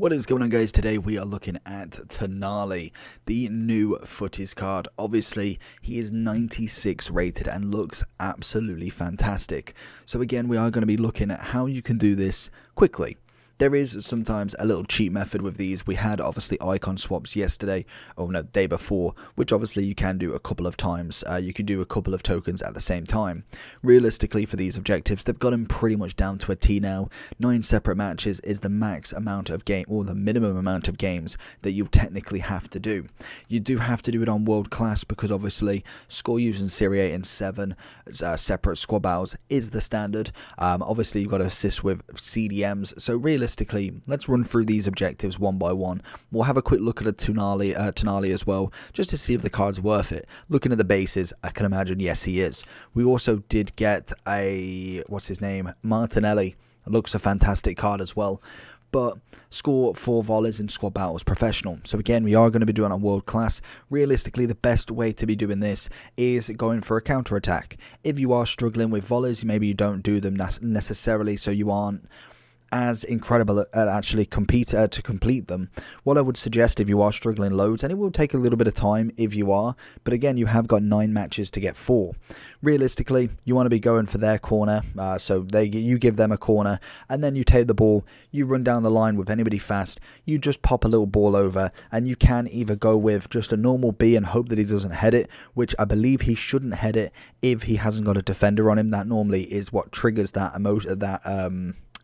What is going on, guys? Today we are looking at Tonali, the new Futties card. Obviously he is 96 rated and looks absolutely fantastic. So again, we are going to be looking at how you can do this quickly. There is sometimes a little cheat method with these. We had obviously icon swaps yesterday, or no, day before, which obviously you can do a couple of times. You can do a couple of tokens at the same time. Realistically, for these objectives, they've got them pretty much down to a T now. 9 separate matches is the max amount of game, or the minimum amount of games that you technically have to do. You do have to do it on world class because obviously score using Serie A in 7 separate squad battles is the standard. Obviously you've got to assist with CDMs. So realistically, let's run through these objectives one by one. We'll have a quick look at a Tonali as well, just to see if the card's worth it. Looking at the bases, I can imagine yes he is. We also did get a, what's his name, Martinelli. Looks a fantastic card as well. But score 4 volleys in squad battles professional. So again, we are going to be doing on world class. Realistically, the best way to be doing this is going for a counter attack. If you are struggling with volleys, maybe you don't do them necessarily, so you aren't as incredible at actually to complete them. What I would suggest if you are struggling loads, and it will take a little bit of time if you are, but again, you have got 9 matches to get 4. Realistically, you want to be going for their corner, so you give them a corner, and then you take the ball, you run down the line with anybody fast, you just pop a little ball over, and you can either go with just a normal B and hope that he doesn't head it, which I believe he shouldn't head it if he hasn't got a defender on him. That normally is what triggers that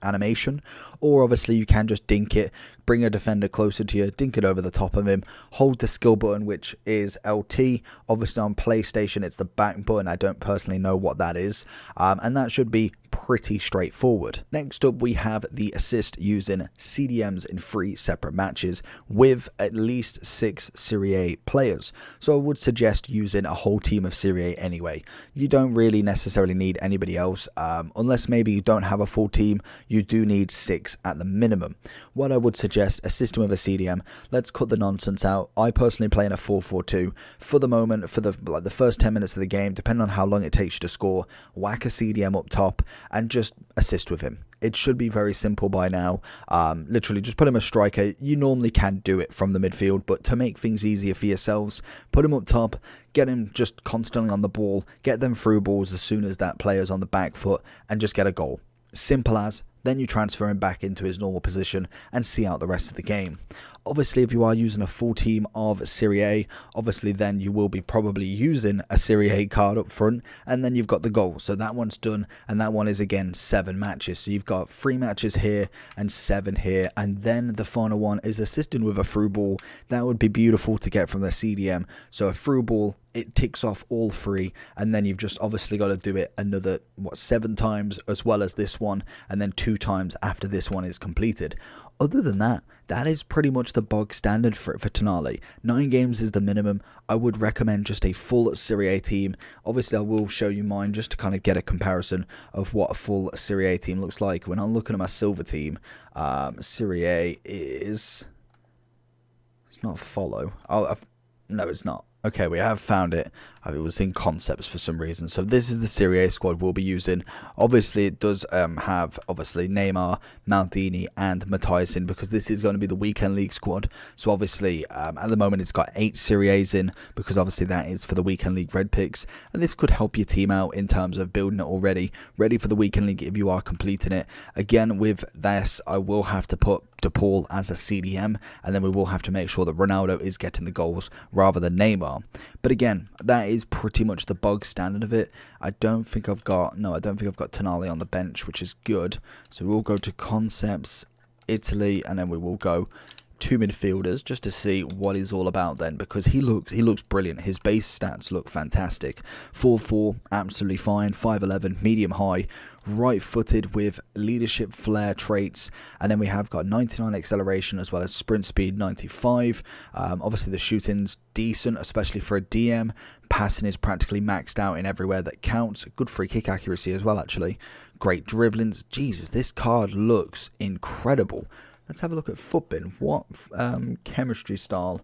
animation. Or obviously you can just dink it, bring a defender closer to you, dink it over the top of him, hold the skill button, which is LT. Obviously on PlayStation it's the back button. I don't personally know what that is, and that should be pretty straightforward. Next up, we have the assist using CDMs in 3 separate matches with at least 6 Serie A players. So I would suggest using a whole team of Serie A anyway. You don't really necessarily need anybody else, unless maybe you don't have a full team. You do need 6 at the minimum. What I would suggest, assist with a CDM. Let's cut the nonsense out. I personally play in a 4-4-2 for the moment. For the first 10 minutes of the game, depending on how long it takes you to score, whack a CDM up top and just assist with him. It should be very simple by now. Literally just put him a striker. You normally can do it from the midfield, but to make things easier for yourselves, put him up top, get him just constantly on the ball, get them through balls as soon as that player's on the back foot, and just get a goal. Simple as. Then you transfer him back into his normal position and see out the rest of the game. Obviously, if you are using a full team of Serie A, obviously then you will be probably using a Serie A card up front, and then you've got the goal. So that one's done, and that one is again 7 matches. So you've got 3 matches here and 7 here, and then the final one is assisting with a through ball. That would be beautiful to get from the CDM. So a through ball, it ticks off all 3, and then you've just obviously got to do it another 7 times as well as this one, and then 2 times after this one is completed. Other than that, that is pretty much the bog standard for Tonali. 9 games is the minimum. I would recommend just a full Serie A team. Obviously, I will show you mine just to kind of get a comparison of what a full Serie A team looks like. When I'm looking at my silver team, Serie A is... It's not follow. No, it's not. Okay, we have found it. It was in concepts for some reason. So this is the Serie A squad we'll be using. Obviously, it does have obviously Neymar, Maldini, and Matthijsen, because this is going to be the weekend league squad. So obviously, at the moment, it's got 8 Serie A's in, because obviously that is for the weekend league red picks. And this could help your team out in terms of building it already, ready for the weekend league if you are completing it. Again, with this, I will have to put De Paul as a CDM, and then we will have to make sure that Ronaldo is getting the goals rather than Neymar. But again, that is pretty much the bog standard of it. I don't think I've got Tonali on the bench, which is good. So we'll go to concepts, Italy, and then we will go 2 midfielders just to see what he's all about then, because he looks brilliant. His base stats look fantastic. 4'4", absolutely fine. 5'11", medium high, right-footed with leadership flair traits, and then we have got 99 acceleration as well as sprint speed 95. Obviously the shooting's decent, especially for a DM. Passing is practically maxed out in everywhere that counts. Good free kick accuracy as well, actually. Great dribblings. Jesus, this card looks incredible. Let's have a look at Footbin. What chemistry style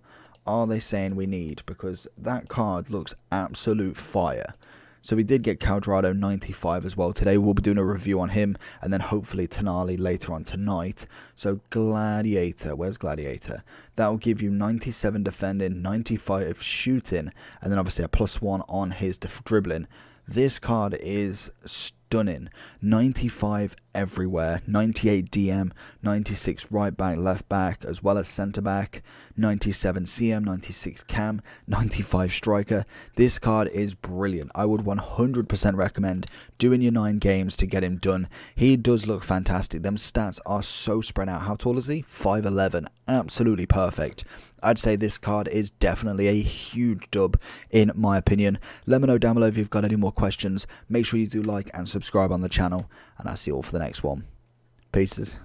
are they saying we need? Because that card looks absolute fire. So we did get Caldrado 95 as well. Today we'll be doing a review on him, and then hopefully Tonali later on tonight. So Gladiator, where's Gladiator? That will give you 97 defending, 95 shooting, and then obviously a +1 on his dribbling. This card is stunning. 95 everywhere, 98 DM, 96 right back, left back, as well as centre back, 97 CM, 96 cam, 95 striker. This card is brilliant. I would 100% recommend doing your 9 games to get him done. He does look fantastic. Them stats are so spread out. How tall is he? 5'11". Absolutely perfect. I'd say this card is definitely a huge dub in my opinion. Let me know down below if you've got any more questions. Make sure you do like and subscribe on the channel, and I'll see you all for the next one. Peace.